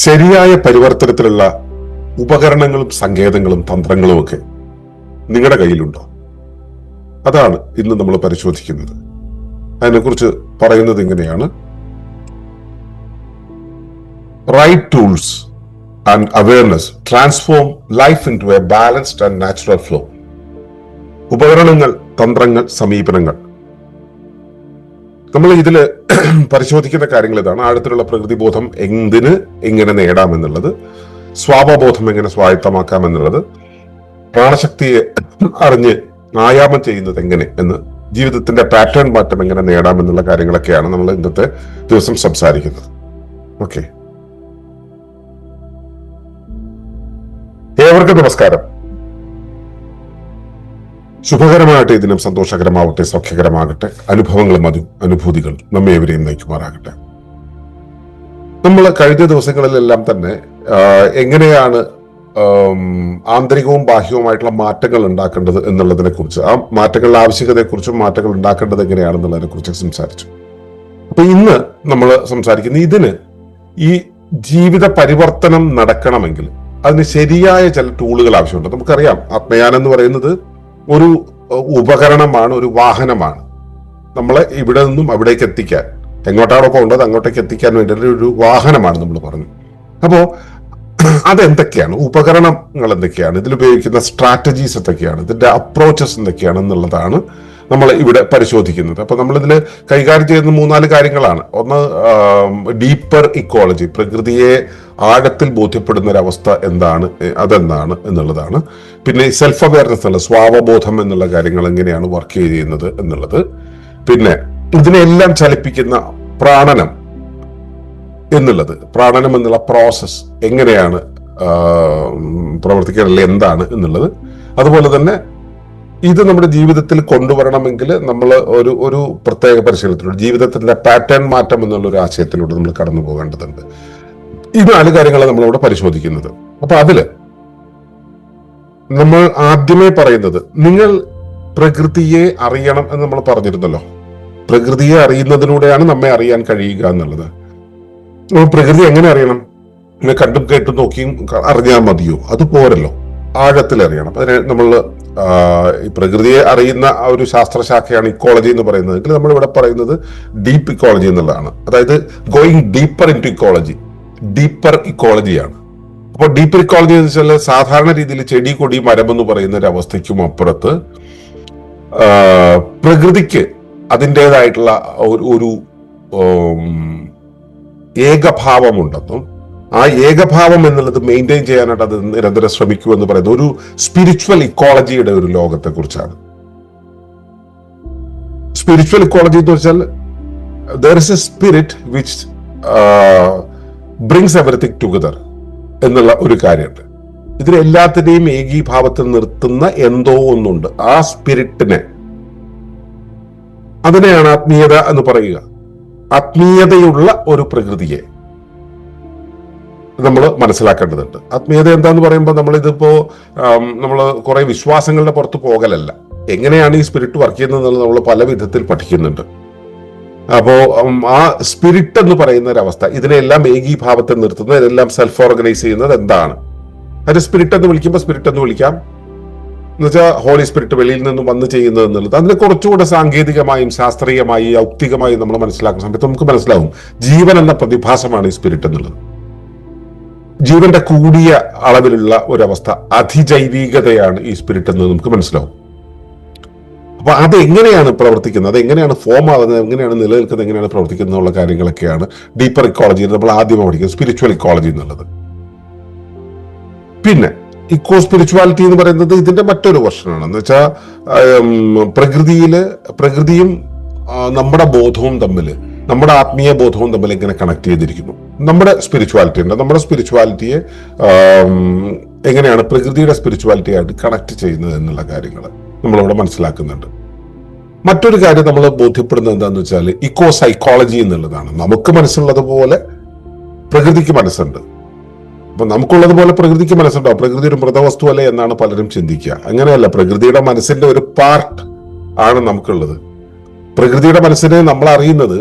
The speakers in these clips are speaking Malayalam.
ശരിയായ പരിവർത്തനത്തിലുള്ള ഉപകരണങ്ങളും സങ്കേതങ്ങളും തന്ത്രങ്ങളും ഒക്കെ നിങ്ങളുടെ കയ്യിലുണ്ടോ? അതാണ് ഇന്ന് നമ്മൾ പരിശോധിക്കുന്നത്. അതിനെക്കുറിച്ച് പറയുന്നത് ഇങ്ങനെയാണ്: right tools and awareness transform life into a balanced and natural flow. ഉപകരണങ്ങൾ, തന്ത്രങ്ങൾ, സമീപനങ്ങൾ. നമ്മൾ ഇതില് പരിശോധിക്കുന്ന കാര്യങ്ങൾ ഇതാണ്: ആഴത്തിലുള്ള പ്രകൃതിബോധം എന്തിന് എങ്ങനെ നേടാമെന്നുള്ളത്, സ്വാവബോധം എങ്ങനെ സ്വായത്തമാക്കാമെന്നുള്ളത്, പ്രാണശക്തിയെ അറിഞ്ഞ് ആയാമം ചെയ്യുന്നത് എങ്ങനെ എന്ന്, ജീവിതത്തിന്റെ പാറ്റേൺ മാറ്റം എങ്ങനെ നേടാമെന്നുള്ള കാര്യങ്ങളൊക്കെയാണ് നമ്മൾ ഇന്നത്തെ ദിവസം സംസാരിക്കുന്നത്. ഓക്കെ, ഏവർക്കും നമസ്കാരം. ശുഭകരമാകട്ടെ, ഈ ദിനം സന്തോഷകരമാവട്ടെ, സൗഖ്യകരമാകട്ടെ, അനുഭവങ്ങളും അനുഭൂതികൾ നമ്മെ ഏവരെയും നയിക്കുമാറാകട്ടെ. നമ്മൾ കഴിഞ്ഞ ദിവസങ്ങളിലെല്ലാം തന്നെ എങ്ങനെയാണ് ആന്തരികവും ബാഹ്യവുമായിട്ടുള്ള മാറ്റങ്ങൾ ഉണ്ടാക്കേണ്ടത് എന്നുള്ളതിനെ കുറിച്ച്, ആ മാറ്റങ്ങളുടെ ആവശ്യകതയെക്കുറിച്ചും മാറ്റങ്ങൾ ഉണ്ടാക്കേണ്ടത് എങ്ങനെയാണെന്നുള്ളതിനെ കുറിച്ച് സംസാരിച്ചു. അപ്പൊ ഇന്ന് നമ്മൾ സംസാരിക്കുന്ന ഇതിന് ഈ ജീവിത പരിവർത്തനം നടക്കണമെങ്കിൽ അതിന് ശരിയായ ചില ടൂളുകൾ ആവശ്യമുണ്ട്. നമുക്കറിയാം, ആത്മയാനം എന്ന് പറയുന്നത് ഒരു ഉപകരണമാണ്, ഒരു വാഹനമാണ്. നമ്മളെ ഇവിടെ നിന്നും അവിടേക്ക് എത്തിക്കാൻ, എങ്ങോട്ടാണോ പോകേണ്ടത് അങ്ങോട്ടേക്ക് എത്തിക്കാൻ വേണ്ടി ഒരു വാഹനമാണ് നമ്മൾ പറഞ്ഞു. അപ്പോ അതെന്തൊക്കെയാണ്, ഉപകരണങ്ങൾ എന്തൊക്കെയാണ്, ഇതിലുപയോഗിക്കുന്ന സ്ട്രാറ്റജീസ് എന്തൊക്കെയാണ്, ഇതിന്റെ അപ്രോച്ചസ് എന്തൊക്കെയാണ് എന്നുള്ളതാണ് നമ്മൾ ഇവിടെ പരിശോധിക്കുന്നത്. അപ്പൊ നമ്മളിതിൽ കൈകാര്യം ചെയ്യുന്ന 3-4 കാര്യങ്ങളാണ്. ഒന്ന്, ഡീപ്പർ ഇക്കോളജി, പ്രകൃതിയെ ആഴത്തിൽ ബോധ്യപ്പെടുന്ന ഒരു അവസ്ഥ എന്താണ്, അതെന്താണ് എന്നുള്ളതാണ്. പിന്നെ സെൽഫ് അവയർനെസ് എന്നുള്ള സ്വാവബോധം എന്നുള്ള കാര്യങ്ങൾ എങ്ങനെയാണ് വർക്ക് ചെയ്യുന്നത് എന്നുള്ളത്. പിന്നെ ഇതിനെല്ലാം ചലിപ്പിക്കുന്ന പ്രാണനം എന്നുള്ളത്, പ്രാണനം എന്നുള്ള പ്രോസസ് എങ്ങനെയാണ് പ്രവർത്തിക്കാനുള്ള എന്താണ് എന്നുള്ളത്. അതുപോലെ തന്നെ ഇത് നമ്മുടെ ജീവിതത്തിൽ കൊണ്ടുവരണമെങ്കിൽ നമ്മൾ ഒരു പ്രത്യേക പരിശീലനത്തിലൂടെ, ജീവിതത്തിന്റെ പാറ്റേൺ മാറ്റം എന്നുള്ള ഒരു ആശയത്തിലൂടെ നമ്മൾ കടന്നു പോകേണ്ടതുണ്ട്. ഈ 4 കാര്യങ്ങളാണ് നമ്മളിവിടെ പരിശോധിക്കുന്നത്. അപ്പൊ അതില് നമ്മൾ ആദ്യമേ പറയുന്നത്, നിങ്ങൾ പ്രകൃതിയെ അറിയണം എന്ന് നമ്മൾ പറഞ്ഞിരുന്നല്ലോ. പ്രകൃതിയെ അറിയുന്നതിലൂടെയാണ് നമ്മെ അറിയാൻ കഴിയുക എന്നുള്ളത്. പ്രകൃതി എങ്ങനെ അറിയണം? കണ്ടും കേട്ടും നോക്കിയും അറിഞ്ഞാൽ മതിയോ? അത് പോരല്ലോ, ആഴത്തിൽ അറിയണം. അതിന് നമ്മൾ ഈ പ്രകൃതിയെ അറിയുന്ന ആ ഒരു ശാസ്ത്രശാഖയാണ് ഇക്കോളജി എന്ന് പറയുന്നത്. എങ്കിൽ നമ്മളിവിടെ പറയുന്നത് ഡീപ്പ് ഇക്കോളജി എന്നുള്ളതാണ്. അതായത് going deeper into ecology, deeper ഇക്കോളജിയാണ്. അപ്പോൾ ഡീപ്പർ ഇക്കോളജി എന്ന് വെച്ചാൽ സാധാരണ രീതിയിൽ ചെടി, കൊടി, മരം എന്ന് പറയുന്ന ഒരു അവസ്ഥയ്ക്കും അപ്പുറത്ത് പ്രകൃതിക്ക് അതിൻ്റെതായിട്ടുള്ള ഒരു ഏകഭാവമുണ്ടെന്നും ആ ഏകഭാവം എന്നുള്ളത് മെയിൻറ്റെയിൻ ചെയ്യാനായിട്ട് അത് നിരന്തരം ശ്രമിക്കൂ എന്ന് പറയുന്നത് ഒരു സ്പിരിച്വൽ ഇക്കോളജിയുടെ ഒരു ലോകത്തെ കുറിച്ചാണ്. സ്പിരിച്വൽ ഇക്കോളജി എന്ന് വെച്ചാൽ there is a spirit which brings everything together എന്നുള്ള ഒരു കാര്യമുണ്ട്. ഇതിന് എല്ലാത്തിനെയും ഏകീഭാവത്തിൽ നിർത്തുന്ന എന്തോ ഒന്നുണ്ട്. ആ സ്പിരിറ്റിനെ, അതിനെയാണ് ആത്മീയത എന്ന് പറയുക. ആത്മീയതയുള്ള ഒരു പ്രകൃതിയെ നമ്മൾ മനസ്സിലാക്കേണ്ടതുണ്ട്. ആത്മീയത എന്താന്ന് പറയുമ്പോൾ നമ്മളിതിപ്പോ നമ്മൾ കുറെ വിശ്വാസങ്ങളുടെ പുറത്ത് പോകലല്ല, എങ്ങനെയാണ് ഈ സ്പിരിറ്റ് വർക്ക് ചെയ്യുന്നത് നമ്മൾ പല വിധത്തിൽ പഠിക്കുന്നുണ്ട്. അപ്പോ ആ സ്പിരിറ്റ് എന്ന് പറയുന്ന ഒരവസ്ഥ, ഇതിനെല്ലാം ഏകീഭാവത്തിൽ നിർത്തുന്നത്, ഇതെല്ലാം സെൽഫ് ഓർഗനൈസ് ചെയ്യുന്നത് എന്താണ്? അത് സ്പിരിറ്റ് എന്ന് വിളിക്കുമ്പോൾ സ്പിരിറ്റ് എന്ന് വിളിക്കാം, എന്നുവെച്ചാൽ ഹോളി സ്പിരിറ്റ് വെളിയിൽ നിന്നും വന്ന് ചെയ്യുന്നത് എന്നുള്ളത്. അതിനെ കുറച്ചുകൂടെ സാങ്കേതികമായും ശാസ്ത്രീയമായി ഔക്തികമായും നമ്മൾ മനസ്സിലാക്കുന്ന സമയത്ത് നമുക്ക് മനസ്സിലാവും, ജീവൻ എന്ന പ്രതിഭാസമാണ് ഈ സ്പിരിറ്റ് എന്നുള്ളത്. ജീവന്റെ കൂടിയ അളവിലുള്ള ഒരവസ്ഥ, അതിജൈവികതയാണ് ഈ സ്പിരിറ്റ് എന്ന് നമുക്ക് മനസ്സിലാവും. അപ്പൊ അത് എങ്ങനെയാണ് പ്രവർത്തിക്കുന്നത്, അത് എങ്ങനെയാണ് ഫോം ആവുന്നത്, എങ്ങനെയാണ് നിലനിൽക്കുന്നത്, എങ്ങനെയാണ് പ്രവർത്തിക്കുന്നത് എന്നുള്ള കാര്യങ്ങളൊക്കെയാണ് ഡീപ്പർ ഇക്കോളജി നമ്മൾ ആദ്യം പഠിക്കുന്നത്, സ്പിരിച്വൽ ഇക്കോളജി എന്നുള്ളത്. പിന്നെ ഇക്കോ സ്പിരിച്വാലിറ്റി എന്ന് പറയുന്നത് ഇതിന്റെ മറ്റൊരു വെർഷനാണ്. എന്ന് വെച്ചാൽ പ്രകൃതിയും നമ്മുടെ ബോധവും തമ്മിൽ, നമ്മുടെ ആത്മീയ ബോധവും തമ്മിൽ എങ്ങനെ കണക്ട് ചെയ്തിരിക്കുന്നു, നമ്മുടെ സ്പിരിച്വാലിറ്റി ഉണ്ട്. നമ്മുടെ സ്പിരിച്വാലിറ്റിയെ എങ്ങനെയാണ് പ്രകൃതിയുടെ സ്പിരിച്വാലിറ്റി ആയിട്ട് കണക്ട് ചെയ്യുന്നത് എന്നുള്ള കാര്യങ്ങൾ നമ്മളിവിടെ മനസ്സിലാക്കുന്നുണ്ട്. മറ്റൊരു കാര്യം നമ്മൾ ബോധ്യപ്പെടുന്നത് എന്താണെന്ന് വെച്ചാൽ ഇക്കോ സൈക്കോളജി എന്നുള്ളതാണ്. നമുക്ക് മനസ്സുള്ളതുപോലെ പ്രകൃതിക്ക് മനസ്സുണ്ട്. അപ്പൊ നമുക്കുള്ളതുപോലെ പ്രകൃതിക്ക് മനസ്സുണ്ടോ? പ്രകൃതി ഒരു മൃതവസ്തു അല്ലേ എന്നാണ് പലരും ചിന്തിക്കുക. അങ്ങനെയല്ല, പ്രകൃതിയുടെ മനസ്സിന്റെ ഒരു പാർട്ട് ആണ് നമുക്കുള്ളത്. പ്രകൃതിയുടെ മനസ്സിനെ നമ്മൾ അറിയുന്നത്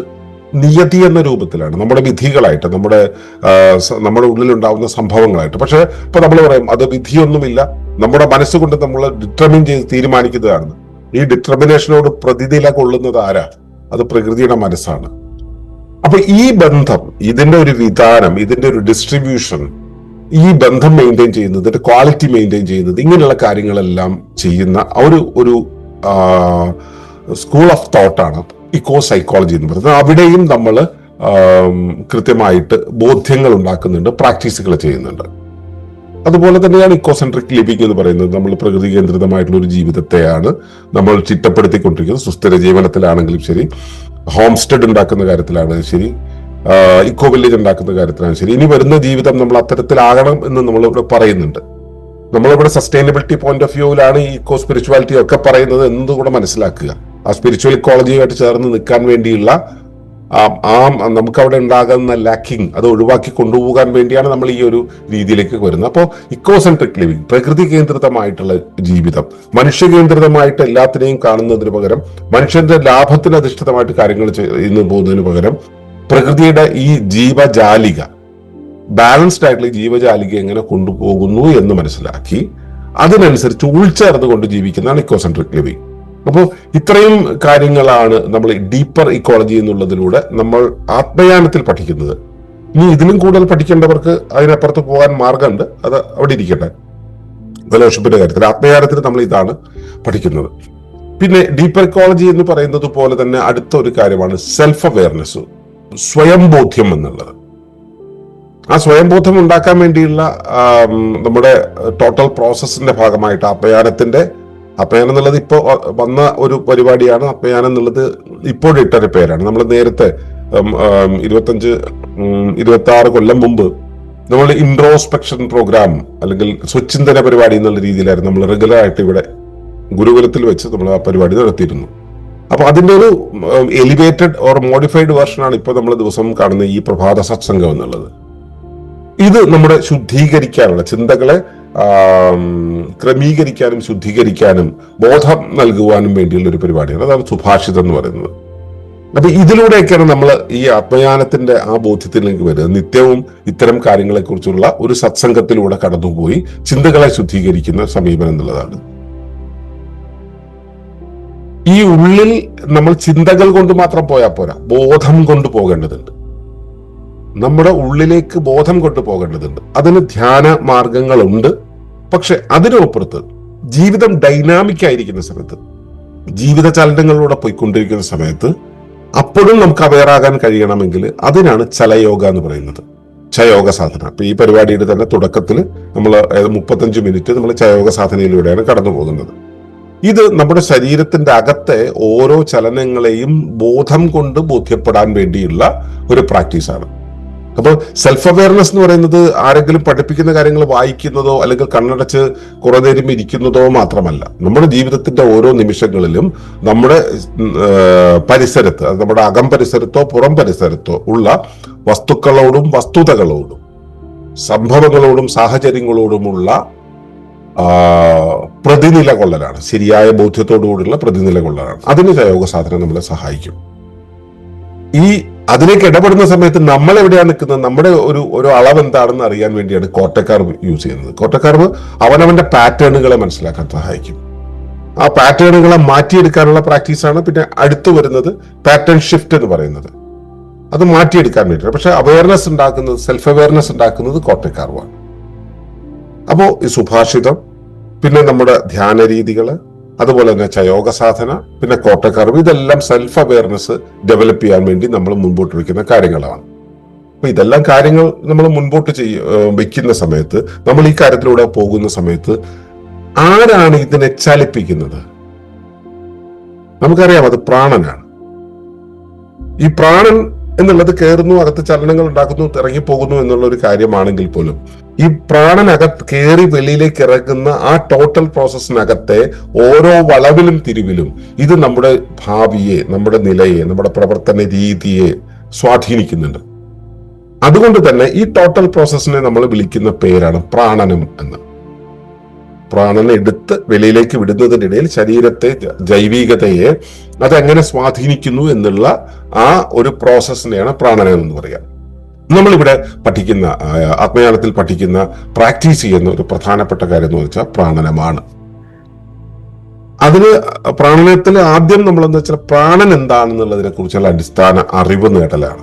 നിയതി എന്ന രൂപത്തിലാണ്, നമ്മുടെ വിധികളായിട്ട്, നമ്മുടെ ഉള്ളിലുണ്ടാവുന്ന സംഭവങ്ങളായിട്ട്. പക്ഷെ ഇപ്പൊ നമ്മൾ പറയും അത് വിധിയൊന്നുമില്ല, നമ്മുടെ മനസ്സുകൊണ്ട് നമ്മൾ ഡിറ്റർമിൻ ചെയ്ത് തീരുമാനിക്കുന്നതാണ്. ഈ ഡിറ്റർമിനേഷനോട് പ്രതിനില കൊള്ളുന്നത് ആരാ? അത് പ്രകൃതിയുടെ മനസ്സാണ്. അപ്പൊ ഈ ബന്ധം, ഇതിന്റെ ഒരു വിധാനം, ഇതിന്റെ ഒരു ഡിസ്ട്രിബ്യൂഷൻ, ഈ ബന്ധം മെയിൻറ്റെയിൻ ചെയ്യുന്നത്, ഇതിന്റെ ക്വാളിറ്റി മെയിൻറ്റെയിൻ ചെയ്യുന്നത്, ഇങ്ങനെയുള്ള കാര്യങ്ങളെല്ലാം ചെയ്യുന്ന ഒരു സ്കൂൾ ഓഫ് തോട്ടാണ് ഇക്കോ സൈക്കോളജി എന്ന് പറയുന്നത്. അവിടെയും നമ്മൾ കൃത്യമായിട്ട് ബോധ്യങ്ങൾ ഉണ്ടാക്കുന്നുണ്ട്, പ്രാക്ടീസുകൾ ചെയ്യുന്നുണ്ട്. അതുപോലെ തന്നെയാണ് ഇക്കോസെൻട്രിക് ലിവിംഗ് എന്ന് പറയുന്നത്. നമ്മൾ പ്രകൃതി കേന്ദ്രിതമായിട്ടുള്ള ഒരു ജീവിതത്തെയാണ് നമ്മൾ ചിട്ടപ്പെടുത്തിക്കൊണ്ടിരിക്കുന്നത്. സുസ്ഥിര ജീവനത്തിലാണെങ്കിലും ശരി, ഹോം സ്റ്റഡ് ഉണ്ടാക്കുന്ന കാര്യത്തിലാണെങ്കിലും ശരി, ഇക്കോ വില്ലേജ് ഉണ്ടാക്കുന്ന കാര്യത്തിലാണ് ശരി. ഇനി വരുന്ന ജീവിതം നമ്മൾ അത്തരത്തിലാകണം എന്ന് നമ്മളിവിടെ പറയുന്നുണ്ട്. നമ്മളിവിടെ സസ്റ്റൈനബിലിറ്റി പോയിന്റ് ഓഫ് വ്യൂവിലാണ് ഈ ഇക്കോ സ്പിരിച്വാലിറ്റി ഒക്കെ പറയുന്നത് എന്നതുകൂടെ മനസ്സിലാക്കുക. ആ സ്പിരിച്വൽ ഇക്കോളജിയുമായിട്ട് ചേർന്ന് നിൽക്കാൻ വേണ്ടിയുള്ള നമുക്ക് അവിടെ ഉണ്ടാകുന്ന ലാക്കിംഗ് അത് ഒഴിവാക്കി കൊണ്ടുപോകാൻ വേണ്ടിയാണ് നമ്മൾ ഈ ഒരു രീതിയിലേക്ക് വരുന്നത്. അപ്പോൾ ഇക്കോസെൻട്രിക് ലിവിംഗ്, പ്രകൃതി കേന്ദ്രിതമായിട്ടുള്ള ജീവിതം, മനുഷ്യ കേന്ദ്രിതമായിട്ട് എല്ലാത്തിനെയും കാണുന്നതിന് പകരം, മനുഷ്യന്റെ ലാഭത്തിന് അധിഷ്ഠിതമായിട്ട് കാര്യങ്ങൾ ചെയ്യുന്നു പോകുന്നതിന് പകരം, പ്രകൃതിയുടെ ഈ ജീവജാലിക, ബാലൻസ്ഡ് ആയിട്ടുള്ള ജീവജാലിക എങ്ങനെ കൊണ്ടുപോകുന്നു എന്ന് മനസ്സിലാക്കി അതിനനുസരിച്ച് ഉൾച്ചേർന്ന് കൊണ്ട് ജീവിക്കുന്നതാണ് ഇക്കോസെൻട്രിക് ലിവിംഗ്. അപ്പോൾ ഇത്രയും കാര്യങ്ങളാണ് നമ്മൾ ഡീപ്പർ ഇക്കോളജി എന്നുള്ളതിലൂടെ നമ്മൾ ആത്മയാനത്തിൽ പഠിക്കുന്നത്. ഇനി ഇതിലും കൂടുതൽ പഠിക്കേണ്ടവർക്ക് അതിനപ്പുറത്ത് പോകാൻ മാർഗമുണ്ട്, അത് അവിടെ ഇരിക്കട്ടെ. ഫെലോഷിപ്പിന്റെ കാര്യത്തിൽ ആത്മയാനത്തിൽ നമ്മൾ ഇതാണ് പഠിക്കുന്നത്. പിന്നെ ഡീപ്പർ ഇക്കോളജി എന്ന് പറയുന്നത് പോലെ തന്നെ അടുത്ത ഒരു കാര്യമാണ് സെൽഫ് അവെയർനെസ്, സ്വയം ബോധ്യം എന്നുള്ളത്. ആ സ്വയം ബോധ്യം ഉണ്ടാക്കാൻ വേണ്ടിയുള്ള നമ്മുടെ ടോട്ടൽ പ്രോസസ്സിന്റെ ഭാഗമായിട്ട് അപ്പയാനം എന്നുള്ളത് ഇപ്പോൾ വന്ന ഒരു പരിപാടിയാണ്. അപ്പയാനം എന്നുള്ളത് ഇപ്പോഴിട്ടൊരു പേരാണ്. നമ്മൾ നേരത്തെ 25-26 കൊല്ലം മുമ്പ് നമ്മൾ ഇൻട്രോസ്പെക്ഷൻ പ്രോഗ്രാം അല്ലെങ്കിൽ സ്വച്ഛിന്തന പരിപാടി എന്നുള്ള രീതിയിലായിരുന്നു നമ്മൾ റെഗുലർ ആയിട്ട് ഇവിടെ ഗുരുകുലത്തിൽ വെച്ച് നമ്മൾ ആ പരിപാടി നടത്തിയിരുന്നു. അപ്പൊ അതിന്റെ ഒരു എലിവേറ്റഡ് ഓർ മോഡിഫൈഡ് വേർഷനാണ് ഇപ്പോൾ നമ്മൾ ദിവസം കാണുന്ന ഈ പ്രഭാത സത്സംഗം എന്നുള്ളത്. ഇത് നമ്മുടെ ശുദ്ധീകരിക്കാനുള്ള ചിന്തകളെ ക്രമീകരിക്കാനും ശുദ്ധീകരിക്കാനും ബോധം നൽകുവാനും വേണ്ടിയുള്ള ഒരു പരിപാടിയാണ്. അതാണ് സുഭാഷിതം എന്ന് പറയുന്നത്. അപ്പൊ ഇതിലൂടെയൊക്കെയാണ് നമ്മൾ ഈ ആത്മയാനത്തിന്റെ ആ ബോധ്യത്തിലേക്ക് വരുന്നത്. നിത്യവും ഇത്തരം കാര്യങ്ങളെ കുറിച്ചുള്ള ഒരു സത്സംഗത്തിലൂടെ കടന്നുപോയി ചിന്തകളെ ശുദ്ധീകരിക്കുന്ന സമീപനം എന്നുള്ളതാണ്. ഈ ഉള്ളിൽ നമ്മൾ ചിന്തകൾ കൊണ്ട് മാത്രം പോയാൽ പോരാ, ബോധം കൊണ്ട് പോകേണ്ടതുണ്ട്. നമ്മുടെ ഉള്ളിലേക്ക് ബോധം കൊണ്ടുപോകേണ്ടതുണ്ട്. അതിന് ധ്യാന മാർഗങ്ങളുണ്ട്. പക്ഷെ അതിനപ്പുറത്ത് ജീവിതം ഡൈനാമിക് ആയിരിക്കുന്ന സമയത്ത്, ജീവിത ചലനങ്ങളിലൂടെ പോയിക്കൊണ്ടിരിക്കുന്ന സമയത്ത് അപ്പോഴും നമുക്ക് അവെയറാകാൻ കഴിയണമെങ്കിൽ അതിനാണ് ചലയോഗ എന്ന് പറയുന്നത്, ചയോഗ സാധന. അപ്പൊ ഈ പരിപാടിയുടെ തന്നെ തുടക്കത്തിൽ നമ്മൾ 35 മിനിറ്റ് നമ്മൾ ചയോഗ സാധനയിലൂടെയാണ് കടന്നു പോകുന്നത്. ഇത് നമ്മുടെ ശരീരത്തിന്റെ അകത്തെ ഓരോ ചലനങ്ങളെയും ബോധം കൊണ്ട് ബോധ്യപ്പെടാൻ വേണ്ടിയുള്ള ഒരു പ്രാക്ടീസാണ്. അപ്പോൾ സെൽഫ് അവെയർനെസ് എന്ന് പറയുന്നത് ആരെങ്കിലും പഠിപ്പിക്കുന്ന കാര്യങ്ങൾ വായിക്കുന്നതോ അല്ലെങ്കിൽ കണ്ണടച്ച് കുറെ നേരം ഇരിക്കുന്നതോ മാത്രമല്ല. നമ്മുടെ ജീവിതത്തിന്റെ ഓരോ നിമിഷങ്ങളിലും നമ്മുടെ പരിസരത്ത്, നമ്മുടെ അകം പരിസരത്തോ പുറം പരിസരത്തോ ഉള്ള വസ്തുക്കളോടും വസ്തുതകളോടും സംഭവങ്ങളോടും സാഹചര്യങ്ങളോടുമുള്ള പ്രതിനില കൊള്ളലാണ്, ശരിയായ ബോധ്യത്തോടുകൂടിയുള്ള പ്രതിനില കൊള്ളലാണ്. അതിന് യോഗ സാധനം നമ്മളെ സഹായിക്കും. ഈ അതിലേക്ക് ഇടപെടുന്ന സമയത്ത് നമ്മൾ എവിടെയാണ് നിൽക്കുന്നത്, നമ്മുടെ ഒരു അളവ് എന്താണെന്ന് അറിയാൻ വേണ്ടിയാണ് കോർട്ടക്കാർവ് യൂസ് ചെയ്യുന്നത്. കോർട്ടക്കാർവ് അവനവന്റെ പാറ്റേണുകളെ മനസ്സിലാക്കാൻ സഹായിക്കും. ആ പാറ്റേണുകളെ മാറ്റിയെടുക്കാനുള്ള പ്രാക്ടീസാണ്. പിന്നെ അടുത്ത് വരുന്നത് പാറ്റേൺ ഷിഫ്റ്റ് എന്ന് പറയുന്നത്, അത് മാറ്റിയെടുക്കാൻ വേണ്ടിയാണ്. പക്ഷെ അവയർനെസ് ഉണ്ടാക്കുന്നത്, സെൽഫ് അവയർനെസ് ഉണ്ടാക്കുന്നത് കോർട്ടക്കാർവാണ്. അപ്പോൾ ഈ സുഭാഷിതം, പിന്നെ നമ്മുടെ ധ്യാന രീതികള്, അതുപോലെ തന്നെ ചയോഗ സാധന, പിന്നെ കോട്ടക്കർവ്, ഇതെല്ലാം സെൽഫ് അവെയർനെസ് ഡെവലപ്പ് ചെയ്യാൻ വേണ്ടി നമ്മൾ മുൻപോട്ട് വയ്ക്കുന്ന കാര്യങ്ങളാണ്. അപ്പൊ ഇതെല്ലാം കാര്യങ്ങൾ നമ്മൾ മുൻപോട്ട് വെക്കുന്ന സമയത്ത്, നമ്മൾ ഈ കാര്യത്തിലൂടെ പോകുന്ന സമയത്ത് ആരാണ് ഇതിനെ ചലിപ്പിക്കുന്നത്? നമുക്കറിയാം, അത് പ്രാണനാണ്. ഈ പ്രാണൻ എന്നുള്ളത് കയറുന്നു, അകത്ത് ചലനങ്ങൾ ഉണ്ടാക്കുന്നു, ഇറങ്ങിപ്പോകുന്നു എന്നുള്ള ഒരു കാര്യമാണെങ്കിൽ പോലും ഈ പ്രാണനകത്ത് കയറി വെളിയിലേക്ക് ഇറങ്ങുന്ന ആ ടോട്ടൽ പ്രോസസ്സിനകത്തെ ഓരോ വളവിലും തിരിവിലും ഇത് നമ്മുടെ ഭാവിയെ, നമ്മുടെ നിലയെ, നമ്മുടെ പ്രവർത്തന രീതിയെ സ്വാധീനിക്കുന്നുണ്ട്. അതുകൊണ്ട് തന്നെ ഈ ടോട്ടൽ പ്രോസസ്സിനെ നമ്മൾ വിളിക്കുന്ന പേരാണ് പ്രാണനം എന്ന്. പ്രാണനെ എടുത്ത് വെളിയിലേക്ക് വിടുന്നതിനിടയിൽ ശരീരത്തെ, ജൈവികതയെ അതെങ്ങനെ സ്വാധീനിക്കുന്നു എന്നുള്ള ആ ഒരു പ്രോസസ്സിനെയാണ് പ്രാണായാമം എന്ന് പറയുക. നമ്മളിവിടെ പഠിക്കുന്ന, ആത്മയാനത്തിൽ പഠിക്കുന്ന, പ്രാക്ടീസ് ചെയ്യുന്ന ഒരു പ്രധാനപ്പെട്ട കാര്യം എന്ന് വെച്ചാൽ പ്രാണനമാണ്. അതിന് പ്രാണനത്തിൽ ആദ്യം നമ്മളെന്ന് വെച്ചാൽ പ്രാണൻ എന്താണെന്നുള്ളതിനെ കുറിച്ചുള്ള അടിസ്ഥാന അറിവ് നേടലാണ്.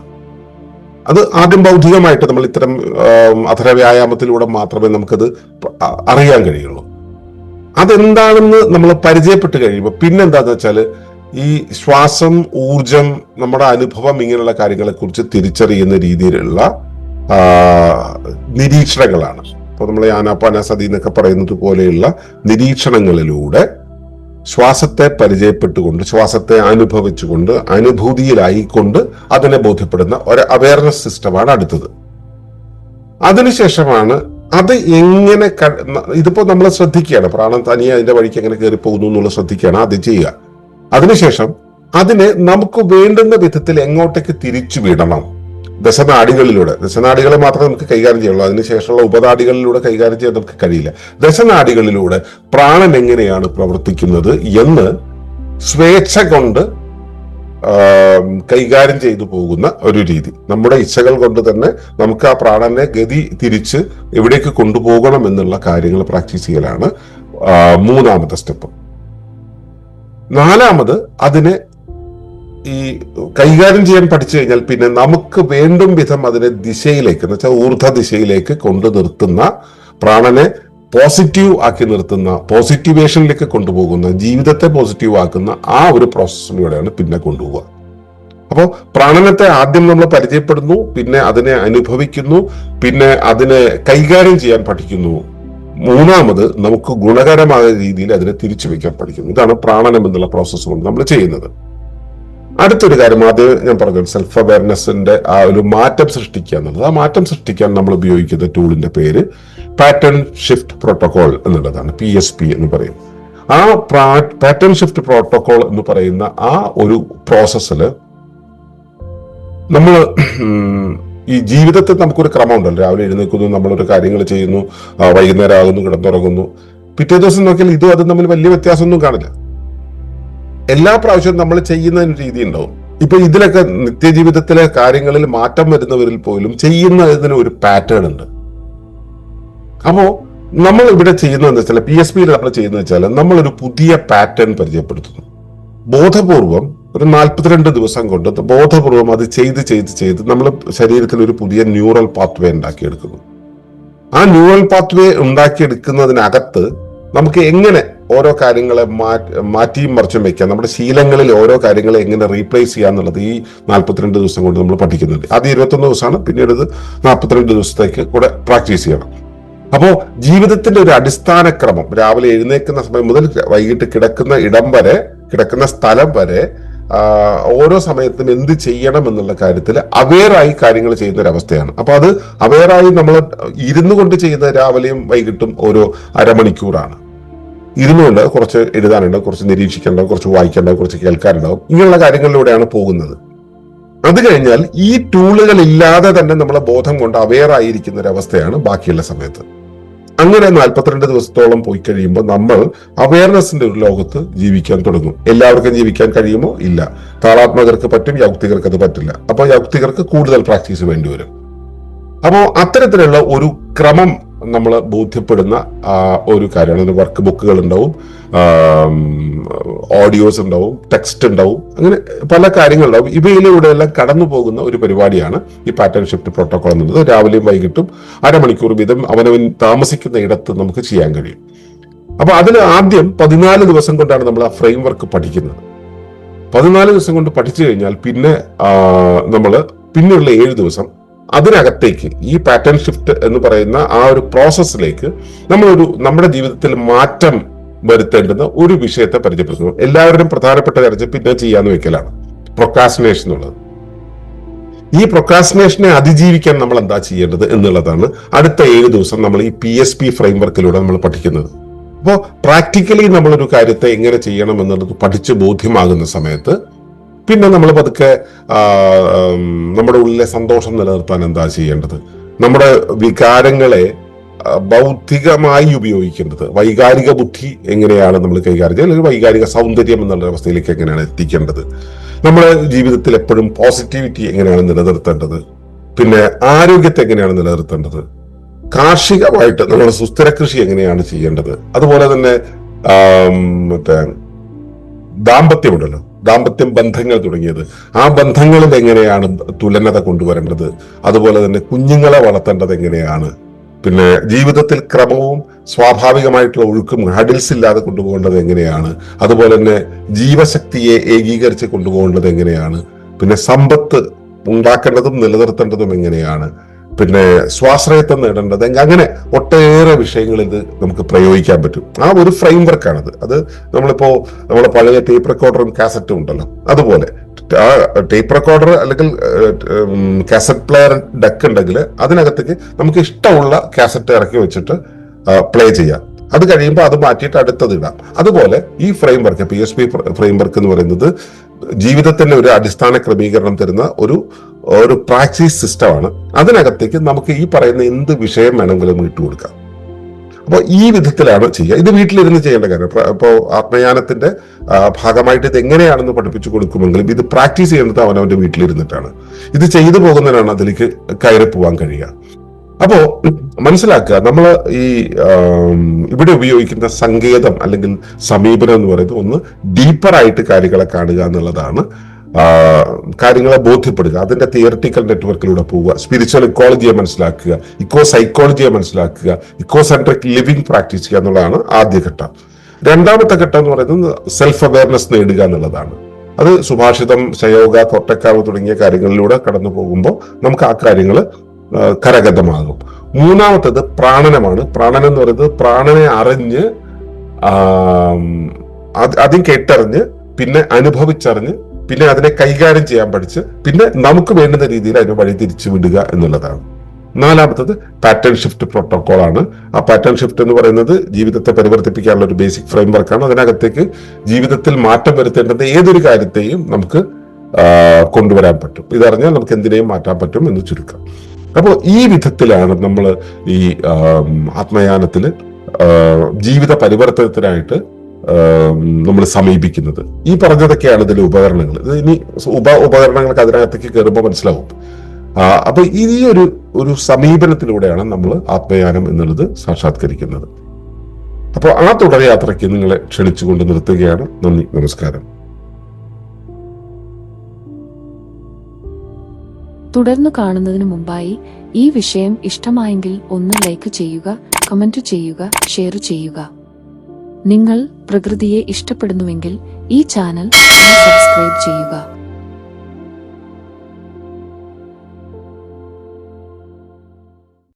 അത് ആദ്യം ബൗദ്ധികമായിട്ട് നമ്മൾ ഇത്തരം അധര വ്യായാമത്തിലൂടെ മാത്രമേ നമുക്കത് അറിയാൻ കഴിയുള്ളൂ. അതെന്താണെന്ന് നമ്മൾ പരിചയപ്പെട്ട് കഴിയുമ്പോൾ പിന്നെന്താന്ന് വെച്ചാൽ ഈ ശ്വാസം, ഊർജം, നമ്മുടെ അനുഭവം, ഇങ്ങനെയുള്ള കാര്യങ്ങളെ കുറിച്ച് തിരിച്ചറിയുന്ന രീതിയിലുള്ള നിരീക്ഷണങ്ങളാണ്. ഇപ്പൊ നമ്മൾ ആനാപാനസതി എന്നൊക്കെ പറയുന്നത് പോലെയുള്ള നിരീക്ഷണങ്ങളിലൂടെ ശ്വാസത്തെ പരിചയപ്പെട്ടുകൊണ്ട്, ശ്വാസത്തെ അനുഭവിച്ചുകൊണ്ട്, അനുഭൂതിയിലായിക്കൊണ്ട് അതിനെ ബോധ്യപ്പെടുന്ന ഒരു അവയർനെസ് സിസ്റ്റമാണ് അടുത്തത്. അതിനുശേഷമാണ് അത് എങ്ങനെ, ഇതിപ്പോ നമ്മൾ ശ്രദ്ധിക്കുകയാണ്, പ്രാണൻ തനിയെ അതിന്റെ വഴിക്ക് എങ്ങനെ കയറി പോകുന്നു എന്നുള്ളത് ശ്രദ്ധിക്കുകയാണ് ആദ്യം ചെയ്യുക. അതിനുശേഷം അതിനെ നമുക്ക് വേണ്ടുന്ന വിധത്തിൽ എങ്ങോട്ടേക്ക് തിരിച്ചു വിടണം. ദശനാടികളെ മാത്രമേ നമുക്ക് കൈകാര്യം ചെയ്യുള്ളൂ. അതിനുശേഷമുള്ള ഉപനാടികളിലൂടെ കൈകാര്യം ചെയ്യാൻ നമുക്ക് കഴിയില്ല. ദശനാടികളിലൂടെ പ്രാണൻ എങ്ങനെയാണ് പ്രവർത്തിക്കുന്നത് എന്ന് സ്വേച്ഛ കൊണ്ട് കൈകാര്യം ചെയ്തു പോകുന്ന ഒരു രീതി. നമ്മുടെ ഇച്ഛകൾ കൊണ്ട് തന്നെ നമുക്ക് ആ പ്രാണനെ ഗതി തിരിച്ച് എവിടേക്ക് കൊണ്ടുപോകണം എന്നുള്ള കാര്യങ്ങൾ പ്രാക്ടീസ് ചെയ്യലാണ് മൂന്നാമത്തെ സ്റ്റെപ്പ്. നാലാമത് അതിനെ ഈ കൈകാര്യം ചെയ്യാൻ പഠിച്ചു കഴിഞ്ഞാൽ പിന്നെ നമുക്ക് വേണ്ടും വിധം അതിനെ ദിശയിലേക്ക്, എന്ന് വെച്ചാൽ ഊർധ ദിശയിലേക്ക് കൊണ്ടു നിർത്തുന്ന, പ്രാണനെ പോസിറ്റീവ് ആക്കി നിർത്തുന്ന, പോസിറ്റീവേഷനിലേക്ക് കൊണ്ടുപോകുന്ന, ജീവിതത്തെ പോസിറ്റീവ് ആക്കുന്ന ആ ഒരു പ്രോസസ്സിലൂടെയാണ് പിന്നെ കൊണ്ടുപോവുക. അപ്പോൾ പ്രാണനത്തെ ആദ്യം നമ്മൾ പരിചയപ്പെടുന്നു, പിന്നെ അതിനെ അനുഭവിക്കുന്നു, പിന്നെ അതിനെ കൈകാര്യം ചെയ്യാൻ പഠിക്കുന്നു. മൂന്നാമത് നമുക്ക് ഗുണകരമായ രീതിയിൽ അതിനെ തിരിച്ചു വയ്ക്കാൻ പഠിക്കുന്നു. ഇതാണ് പ്രാണനം എന്നുള്ള പ്രോസസ്സ് കൊണ്ട് നമ്മൾ ചെയ്യുന്നത്. അടുത്തൊരു കാര്യം, ആദ്യം ഞാൻ പറഞ്ഞു, സെൽഫ് അവയർനെസിന്റെ ആ ഒരു മാറ്റം സൃഷ്ടിക്കുക എന്നുള്ളത്. ആ മാറ്റം സൃഷ്ടിക്കാൻ നമ്മൾ ഉപയോഗിക്കുന്ന ടൂളിന്റെ പേര് പാറ്റേൺ ഷിഫ്റ്റ് പ്രോട്ടോകോൾ എന്നുള്ളതാണ്. PSP എന്ന് പറയും. ആ പാറ്റേൺ ഷിഫ്റ്റ് പ്രോട്ടോകോൾ എന്ന് പറയുന്ന ആ ഒരു പ്രോസസ്സിൽ നമ്മൾ ഈ ജീവിതത്തിൽ നമുക്കൊരു ക്രമം ഉണ്ടല്ലോ. രാവിലെ എഴുന്നേൽക്കുന്നു, നമ്മളൊരു കാര്യങ്ങൾ ചെയ്യുന്നു, വൈകുന്നേരം ആകുന്നു, കിടന്നുറങ്ങുന്നു. പിറ്റേ ദിവസം നോക്കിയാൽ ഇതും അതും തമ്മിൽ വലിയ വ്യത്യാസമൊന്നും കാണില്ല. എല്ലാ പ്രാവശ്യവും നമ്മൾ ചെയ്യുന്നതിന് രീതി ഉണ്ടാവും. ഇപ്പൊ ഇതിലൊക്കെ നിത്യജീവിതത്തിലെ കാര്യങ്ങളിൽ മാറ്റം വരുന്നവരിൽ പോലും ചെയ്യുന്നതിന് ഒരു പാറ്റേൺ ഉണ്ട്. അപ്പോ നമ്മൾ ഇവിടെ ചെയ്യുന്നതെന്ന് വെച്ചാൽ, PSP നമ്മൾ ചെയ്യുന്നത് വെച്ചാൽ, നമ്മളൊരു പുതിയ പാറ്റേൺ പരിചയപ്പെടുത്തുന്നു. ബോധപൂർവം ഒരു 42 ദിവസം കൊണ്ട് ബോധപൂർവം അത് ചെയ്ത് നമ്മൾ ശരീരത്തിൽ ഒരു പുതിയ ന്യൂറൽ പാത്വേ ഉണ്ടാക്കിയെടുക്കുന്നു. ആ ന്യൂറൽ പാത്വേ ഉണ്ടാക്കിയെടുക്കുന്നതിനകത്ത് നമുക്ക് എങ്ങനെ ഓരോ കാര്യങ്ങളെ മാറ്റിയും മറിച്ചും വെക്കാം, നമ്മുടെ ശീലങ്ങളിൽ ഓരോ കാര്യങ്ങളെ എങ്ങനെ റീപ്ലേസ് ചെയ്യാന്നുള്ളത് ഈ 42 ദിവസം കൊണ്ട് നമ്മൾ പഠിക്കുന്നുണ്ട്. ആദ്യം 21 ദിവസമാണ്, പിന്നീട് 42 ദിവസത്തേക്ക് കൂടെ പ്രാക്ടീസ് ചെയ്യണം. അപ്പോൾ ജീവിതത്തിന്റെ ഒരു അടിസ്ഥാന ക്രമം, രാവിലെ എഴുന്നേൽക്കുന്ന സമയം മുതൽ വൈകിട്ട് കിടക്കുന്ന സ്ഥലം വരെ ഓരോ സമയത്തും എന്ത് ചെയ്യണം എന്നുള്ള കാര്യത്തിൽ അവെയറായി കാര്യങ്ങൾ ചെയ്യുന്ന ഒരു അവസ്ഥയാണ്. അപ്പൊ അത് അവെയറായി നമ്മൾ ഇരുന്നു കൊണ്ട് ചെയ്യുന്ന രാവിലെയും വൈകിട്ടും ഓരോ അരമണിക്കൂറാണ്. ഇരുന്നുകൊണ്ട് കുറച്ച് എഴുതാനുണ്ടാവും, കുറച്ച് നിരീക്ഷിക്കേണ്ടാവും, കുറച്ച് വായിക്കേണ്ടാവും, കുറച്ച് കേൾക്കാനുണ്ടാവും. ഇങ്ങനെയുള്ള കാര്യങ്ങളിലൂടെയാണ് പോകുന്നത്. അത് കഴിഞ്ഞാൽ ഈ ടൂളുകൾ ഇല്ലാതെ തന്നെ നമ്മളെ ബോധം കൊണ്ട് അവെയർ ആയിരിക്കുന്ന ഒരു അവസ്ഥയാണ് ബാക്കിയുള്ള സമയത്ത്. അങ്ങനെ 42 ദിവസത്തോളം പോയി കഴിയുമ്പോൾ നമ്മൾ അവയർനെസിന്റെ ഒരു ലോകത്ത് ജീവിക്കാൻ തുടങ്ങും. എല്ലാവർക്കും ജീവിക്കാൻ കഴിയുമോ? ഇല്ല. താളാത്മകർക്ക് പറ്റും, യൗക്തികർക്ക് അത് പറ്റില്ല. അപ്പൊ യൗക്തികർക്ക് കൂടുതൽ പ്രാക്ടീസ് വേണ്ടി വരും. അപ്പോൾ അത്തരത്തിലുള്ള ഒരു ക്രമം നമ്മൾ ബോധ്യപ്പെടുന്ന ഒരു കാര്യമാണ്. വർക്ക് ബുക്കുകൾ ഉണ്ടാവും, ഓഡിയോസ് ഉണ്ടാവും, ടെക്സ്റ്റ് ഉണ്ടാവും, അങ്ങനെ പല കാര്യങ്ങളുണ്ടാവും. ഇവയിലൂടെ എല്ലാം കടന്നു പോകുന്ന ഒരു പരിപാടിയാണ് ഈ പാറ്റേൺ ഷിഫ്റ്റ് പ്രോട്ടോകോൾ എന്നുള്ളത്. രാവിലെയും വൈകിട്ടും അരമണിക്കൂർ വീതം അവനവൻ താമസിക്കുന്ന ഇടത്ത് നമുക്ക് ചെയ്യാൻ കഴിയും. അപ്പൊ അതിൽ ആദ്യം 14 ദിവസം കൊണ്ടാണ് നമ്മൾ ആ ഫ്രെയിം വർക്ക് പഠിക്കുന്നത്. 14 ദിവസം കൊണ്ട് പഠിച്ചു കഴിഞ്ഞാൽ പിന്നെ നമ്മൾ പിന്നെയുള്ള 7 ദിവസം അതിനകത്തേക്ക് ഈ പാറ്റേൺ ഷിഫ്റ്റ് എന്ന് പറയുന്ന ആ ഒരു പ്രോസസ്സിലേക്ക് നമ്മുടെ ജീവിതത്തിൽ മാറ്റം വരുത്തേണ്ടുന്ന ഒരു വിഷയത്തെ പരിചയപ്പെടുത്തുന്നു. എല്ലാവരും പ്രധാനപ്പെട്ട കാര്യം പിന്നെ ചെയ്യാന്ന് വെക്കലാണ് പ്രൊക്രാസ്റ്റിനേഷൻ എന്നുള്ളത്. ഈ പ്രൊക്രാസ്റ്റിനേഷനെ അതിജീവിക്കാൻ നമ്മൾ എന്താ ചെയ്യേണ്ടത് എന്നുള്ളതാണ് അടുത്ത 7 ദിവസം നമ്മൾ ഈ PSP ഫ്രെയിംവർക്കിലൂടെ നമ്മൾ പഠിക്കുന്നത്. അപ്പോൾ പ്രാക്ടിക്കലി നമ്മളൊരു കാര്യത്തെ എങ്ങനെ ചെയ്യണം എന്നുള്ളത് പഠിച്ച് ബോധ്യമാകുന്ന സമയത്ത് പിന്നെ നമ്മൾ പതുക്കെ നമ്മുടെ ഉള്ളിലെ സന്തോഷം നിലനിർത്താൻ എന്താ ചെയ്യേണ്ടത്, നമ്മുടെ വികാരങ്ങളെ ബൗദ്ധികമായി ഉപയോഗിക്കേണ്ടത്, വൈകാരിക ബുദ്ധി എങ്ങനെയാണ് നമ്മൾ കൈകാര്യം ചെയ്യുക, അല്ലെങ്കിൽ വൈകാരിക സൗന്ദര്യം എന്നുള്ള അവസ്ഥയിലേക്ക് എങ്ങനെയാണ് എത്തിക്കേണ്ടത്, നമ്മുടെ ജീവിതത്തിൽ എപ്പോഴും പോസിറ്റിവിറ്റി എങ്ങനെയാണ് നിലനിർത്തേണ്ടത്, പിന്നെ ആരോഗ്യത്തെ എങ്ങനെയാണ് നിലനിർത്തേണ്ടത്, കാർഷികമായിട്ട് നമ്മൾ സുസ്ഥിര കൃഷി എങ്ങനെയാണ് ചെയ്യേണ്ടത്, അതുപോലെ തന്നെ മറ്റേ ദാമ്പത്യമുണ്ടല്ലോ, ദാമ്പത്യം ബന്ധങ്ങൾ തുടങ്ങിയത്, ആ ബന്ധങ്ങളിൽ എങ്ങനെയാണ് തുലനത കൊണ്ടുവരേണ്ടത്, അതുപോലെ തന്നെ കുഞ്ഞുങ്ങളെ വളർത്തേണ്ടത് എങ്ങനെയാണ്, പിന്നെ ജീവിതത്തിൽ ക്രമവും സ്വാഭാവികമായിട്ടുള്ള ഒഴുക്കും ഹഡിൽസ് ഇല്ലാതെ കൊണ്ടുപോകേണ്ടത് എങ്ങനെയാണ്, അതുപോലെ തന്നെ ജീവശക്തിയെ ഏകീകരിച്ച് കൊണ്ടുപോകേണ്ടത് എങ്ങനെയാണ്, പിന്നെ സമ്പത്ത് ഉണ്ടാക്കേണ്ടതും നിലനിർത്തേണ്ടതും എങ്ങനെയാണ്, പിന്നെ സ്വാശ്രയത്വം നേടേണ്ടത്, അങ്ങനെ ഒട്ടേറെ വിഷയങ്ങളിൽ ഇത് നമുക്ക് പ്രയോഗിക്കാൻ പറ്റും. ആ ഒരു ഫ്രെയിം വർക്കാണത്. അത് നമ്മളെ പഴയ ടേപ്പ് റെക്കോർഡറും കാസറ്റും ഉണ്ടല്ലോ, അതുപോലെ ആ ടേപ്പ് റെക്കോർഡർ അല്ലെങ്കിൽ കാസറ്റ് പ്ലെയർ ഡെക്ക് ഉണ്ടെങ്കിൽ അതിനകത്തേക്ക് നമുക്ക് ഇഷ്ടമുള്ള കാസറ്റ് ഇറക്കി വെച്ചിട്ട് പ്ലേ ചെയ്യാം. അത് കഴിയുമ്പോൾ അത് മാറ്റിയിട്ട് അടുത്തത് ഇടാം. അതുപോലെ ഈ frame work, PSP frame work എന്ന് പറയുന്നത് ജീവിതത്തിന്റെ ഒരു അടിസ്ഥാന ക്രമീകരണം തരുന്ന ഒരു പ്രാക്ടീസ് സിസ്റ്റമാണ്. അതിനകത്തേക്ക് നമുക്ക് ഈ പറയുന്ന എന്ത് വിഷയം വേണമെങ്കിലും ഇട്ടുകൊടുക്കാം. അപ്പോൾ ഈ വിധത്തിലാണ് ചെയ്യുക. ഇത് വീട്ടിലിരുന്ന് ചെയ്യേണ്ട കാര്യം. ഇപ്പോൾ ആത്മയാനത്തിന്റെ ഭാഗമായിട്ട് ഇത് എങ്ങനെയാണെന്ന് പഠിപ്പിച്ചു കൊടുക്കുമെങ്കിലും ഇത് പ്രാക്ടീസ് ചെയ്യുന്നത് അവനവന്റെ വീട്ടിലിരുന്നിട്ടാണ്. ഇത് ചെയ്തു പോകുന്നതിനാണ് അതിലേക്ക് കയറി പോകാൻ കഴിയുക. അപ്പോ മനസ്സിലാക്കുക, നമ്മൾ ഈ ഇവിടെ ഉപയോഗിക്കുന്ന സങ്കേതം അല്ലെങ്കിൽ സമീപനം എന്ന് പറയുന്നത് ഒന്ന് ഡീപ്പറായിട്ട് കാര്യങ്ങളെ കാണുക എന്നുള്ളതാണ്. കാര്യങ്ങളെ ബോധ്യപ്പെടുക, അതിന്റെ തിയറിറ്റിക്കൽ നെറ്റ്വർക്കിലൂടെ പോവുക, സ്പിരിച്വൽ ഇക്കോളജിയെ മനസ്സിലാക്കുക, ഇക്കോ സൈക്കോളജിയെ മനസ്സിലാക്കുക, ഇക്കോ സെൻട്രിക് ലിവിംഗ് പ്രാക്ടീസ് ചെയ്യുക എന്നുള്ളതാണ് ആദ്യ ഘട്ടം. രണ്ടാമത്തെ ഘട്ടം എന്ന് പറയുന്നത് സെൽഫ് അവയർനെസ് നേടുക എന്നുള്ളതാണ്. അത് സുഭാഷിതം, ശയോഗ, കൊട്ടക്കാവ് തുടങ്ങിയ കാര്യങ്ങളിലൂടെ കടന്നു പോകുമ്പോൾ നമുക്ക് ആ കാര്യങ്ങൾ കരഗതമാകും. മൂന്നാമത്തത് പ്രാണനമാണ്. പ്രാണനം എന്ന് പറയുന്നത് പ്രാണനെ അറിഞ്ഞ് ആദ്യം കേട്ടറിഞ്ഞ് പിന്നെ അനുഭവിച്ചറിഞ്ഞ് പിന്നെ അതിനെ കൈകാര്യം ചെയ്യാൻ പഠിച്ച് പിന്നെ നമുക്ക് വേണ്ടുന്ന രീതിയിൽ അതിന് വഴി തിരിച്ചു വിടുക എന്നുള്ളതാണ്. നാലാമത്തത് പാറ്റേൺ ഷിഫ്റ്റ് പ്രോട്ടോകോൾ ആണ്. ആ പാറ്റേൺ ഷിഫ്റ്റ് എന്ന് പറയുന്നത് ജീവിതത്തെ പരിവർത്തിപ്പിക്കാനുള്ള ഒരു ബേസിക് ഫ്രെയിം വർക്കാണ്. അതിനകത്തേക്ക് ജീവിതത്തിൽ മാറ്റം വരുത്തേണ്ടത് ഏതൊരു കാര്യത്തെയും നമുക്ക് കൊണ്ടുവരാൻ പറ്റും. ഇതറിഞ്ഞാൽ നമുക്ക് എന്തിനേയും മാറ്റാൻ പറ്റും എന്ന് ചുരുക്കം. അപ്പോൾ ഈ വിധത്തിലാണ് നമ്മൾ ഈ ആത്മയാനത്തിൽ ജീവിത പരിവർത്തനത്തിനായിട്ട് നമ്മൾ സമീപിക്കുന്നത്. ഈ പറഞ്ഞതൊക്കെയാണ് ഇതിലെ ഉപകരണങ്ങൾ. ഇത് ഇനി ഉപകരണങ്ങൾക്ക് അതിനകത്തേക്ക് കയറുമ്പോൾ മനസ്സിലാവും. അപ്പൊ ഈ ഒരു സമീപനത്തിലൂടെയാണ് നമ്മൾ ആത്മയാനം എന്നുള്ളത് സാക്ഷാത്കരിക്കുന്നത്. അപ്പോൾ ആ തുടർയാത്രയ്ക്ക് നിങ്ങളെ ക്ഷണിച്ചുകൊണ്ട് നിർത്തുകയാണ്. നന്ദി, നമസ്കാരം. തുടർന്നു കാണുന്നതിന് മുമ്പായി ഈ വിഷയം ഇഷ്ടമായെങ്കിൽ ഒന്ന് ലൈക്ക് ചെയ്യുക, കമന്റ് ചെയ്യുക, ഷെയർ ചെയ്യുക. നിങ്ങൾ പ്രകൃതിയെ ഇഷ്ടപ്പെടുന്നുവെങ്കിൽ ഈ ചാനൽ സബ്സ്ക്രൈബ് ചെയ്യുക.